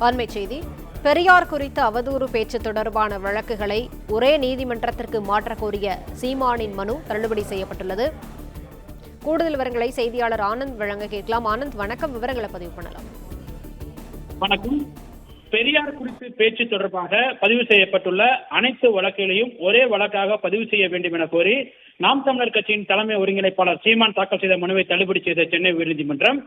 அண்மைச் செய்தி. பெரியார் குறித்த அவதூறு பேச்சு தொடர்பான வழக்குகளை ஒரே நீதிமன்றத்திற்கு மாற்றக் கோரிய சீமானின் மனு தள்ளுபடி செய்யப்பட்டுள்ளது. கூடுதல் விவரங்களை செய்தியாளர் ஆனந்த் வழங்க கேட்கலாம். ஆனந்த், வணக்கம். விவரங்களை பதிவு பண்ணலாம். வணக்கம். பெரியார் குறித்து பேச்சு தொடர்பாக பதிவு செய்யப்பட்டுள்ள அனைத்து வழக்குகளையும் ஒரே வழக்காக பதிவு செய்ய வேண்டும் என கோரி நாம் தமிழர் கட்சியின் தலைமை ஒருங்கிணைப்பாளர் சீமான் தாக்கல் செய்த மனுவை தள்ளுபடி செய்த சென்னை உயர்நீதிமன்றம்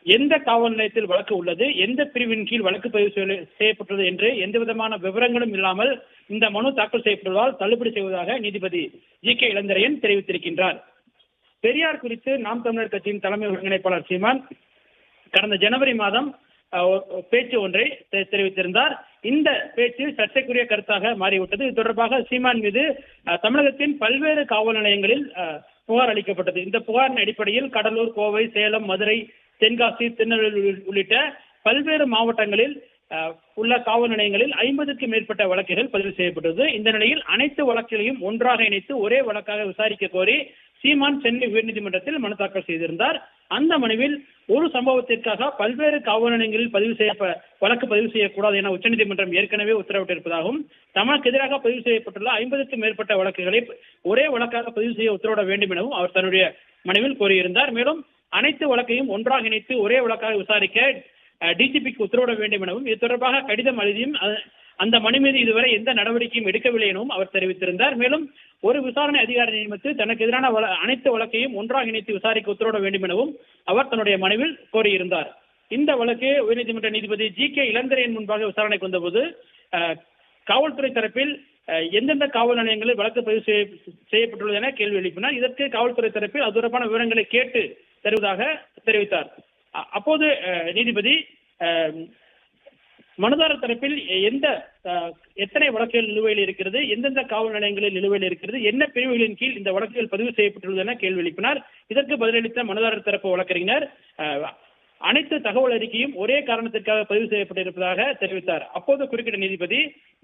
எந்த காவல் நிலையத்தில் வழக்கு உள்ளது, எந்த பிரிவின் கீழ் வழக்கு பதிவு செய்யப்பட்டது என்று எந்த விதமான விவரங்களும் இல்லாமல் இந்த மனு தாக்கல் செய்யப்படுவதால் தள்ளுபடி செய்வதாக நீதிபதி ஜி.கே. இளந்திரையன் தெரிவித்திருக்கின்றார். பெரியார் குறித்து நாம் தமிழர் கட்சியின் தலைமை ஒருங்கிணைப்பாளர் சீமான் கடந்த ஜனவரி மாதம் பேச்சு ஒன்றை தெரிவித்திருந்தார். இந்த பேச்சு சர்ச்சைக்குரிய கருத்தாக மாறிவிட்டது. இது தொடர்பாக சீமான் மீது தமிழகத்தின் பல்வேறு காவல் நிலையங்களில் புகார் அளிக்கப்பட்டது. இந்த புகாரின் அடிப்படையில் கடலூர், கோவை, சேலம், மதுரை, தென்காசி, திருநெல்வேலி உள்ளிட்ட பல்வேறு மாவட்டங்களில் உள்ள காவல் நிலையங்களில் 50க்கும் மேற்பட்ட வழக்குகள் பதிவு செய்யப்பட்டது. இந்த நிலையில் அனைத்து வழக்குகளையும் ஒன்றாக இணைத்து ஒரே வழக்காக விசாரிக்க கோரி சீமான் சென்னை உயர்நீதிமன்றத்தில் மனு தாக்கல் செய்திருந்தார். அந்த மனுவில் ஒரு சம்பவத்திற்காக பல்வேறு காவல் நிலையங்களில் வழக்கு பதிவு செய்யக்கூடாது என உச்சநீதிமன்றம் ஏற்கனவே உத்தரவிட்டிருப்பதாகவும், தமக்கு எதிராக பதிவு செய்யப்பட்டுள்ள 50க்கும் மேற்பட்ட வழக்குகளை ஒரே வழக்காக பதிவு செய்ய உத்தரவிட வேண்டும் எனவும் அவர் தன்னுடைய மனுவில் கோரியிருந்தார். மேலும் அனைத்து வழக்கையும் ஒன்றாக இணைத்து ஒரே வழக்காக விசாரிக்க டிஜிபிக்கு உத்தரவிட வேண்டும் எனவும், இது தொடர்பாக கடிதம் எழுதியும் அந்த மனு மீது இதுவரை எந்த நடவடிக்கையும் எடுக்கவில்லை எனவும் அவர் தெரிவித்திருந்தார். மேலும் ஒரு விசாரணை அதிகாரி நியமித்து தனக்கு எதிரான அனைத்து வழக்கையும் ஒன்றாக இணைத்து விசாரிக்க உத்தரவிட வேண்டும் எனவும் அவர் தன்னுடைய மனுவில் கோரியிருந்தார். இந்த வழக்கு உயர்நீதிமன்ற நீதிபதி ஜி.கே. இளந்திரையன் முன்பாக விசாரணைக்கு வந்தபோது காவல்துறை தரப்பில் எந்தெந்த காவல் நிலையங்களில் வழக்கு பதிவு செய்யப்பட்டுள்ளது என கேள்வி எழுப்பினார். இதற்கு காவல்துறை தரப்பில் அது தொடர்பான விவரங்களை கேட்டு தருவதாக தெரிவித்தார். அப்போது நீதிபதி மனுதாரர் தரப்பில் எத்தனை வழக்குகள் நிலுவையில் இருக்கிறது, எந்தெந்த காவல் நிலையங்களில் நிலுவையில் இருக்கிறது, என்ன பிரிவுகளின் கீழ் இந்த வழக்குகள் பதிவு செய்யப்பட்டுள்ளது என கேள்வி எழுப்பினார். இதற்கு பதிலளித்த மனுதாரர் தரப்பு வழக்கறிஞர் அனைத்து தகவல் அறிக்கையும் ஒரே காரணத்திற்காக பதிவு செய்யப்பட்டிருப்பதாக தெரிவித்தார். அப்போது குறுக்கிட்ட நீதிபதி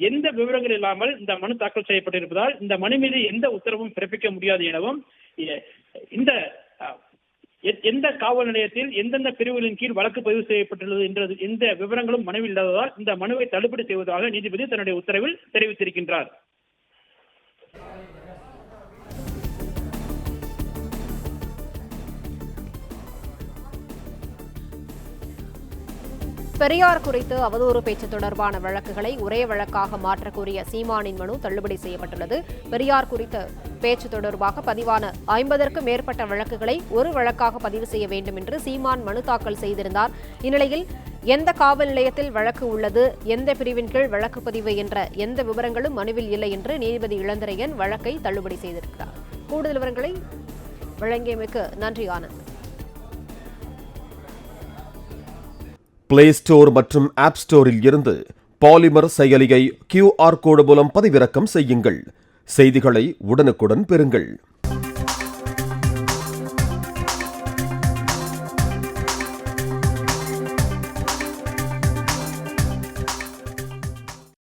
எந்த விவரங்கள் இல்லாமல் இந்த மனு தாக்கல் செய்யப்பட்டிருப்பதால் இந்த மனு மீது எந்த உத்தரவும் பிறப்பிக்க முடியாது எனவும், எந்த காவல் நிலையத்தில் எந்தெந்த பிரிவுகளின் கீழ் வழக்கு பதிவு செய்யப்பட்டுள்ளது என்ற எந்த விவரங்களும் மனுவில் இல்லாததால் இந்த மனுவை தள்ளுபடி செய்வதாக நீதிபதி தன்னுடைய உத்தரவில் தெரிவித்திருக்கின்றார். பெரியார் குறித்து அவதூறு பேச்சு தொடர்பான வழக்குகளை ஒரே வழக்காக மாற்றக் கோரிய சீமானின் மனு தள்ளுபடி செய்யப்பட்டுள்ளது. பெரியார் குறித்த பேச்சு தொடர்பாக பதிவான 50க்கும் மேற்பட்ட வழக்குகளை ஒரு வழக்காக பதிவு செய்ய வேண்டும் என்று சீமான் மனு தாக்கல் செய்திருந்தார். இந்நிலையில் எந்த காவல் நிலையத்தில் வழக்கு உள்ளது, எந்த பிரிவின் கீழ் வழக்கு பதிவு என்ற எந்த விவரங்களும் மனுவில் இல்லை என்று நீதிபதி இளந்திரையன் வழக்கை தள்ளுபடி செய்திருக்கிறார். கூடுதல் விவரங்களை வழங்கியமைக்கு நன்றி ஆனந்த். பிளே ஸ்டோர் மற்றும் ஆப் ஸ்டோரில் இருந்து பாலிமர் செயலியை QR கோடு மூலம் பதிவிறக்கம் செய்யுங்கள். செய்திகளை உடனுக்குடன் பெறுங்கள்.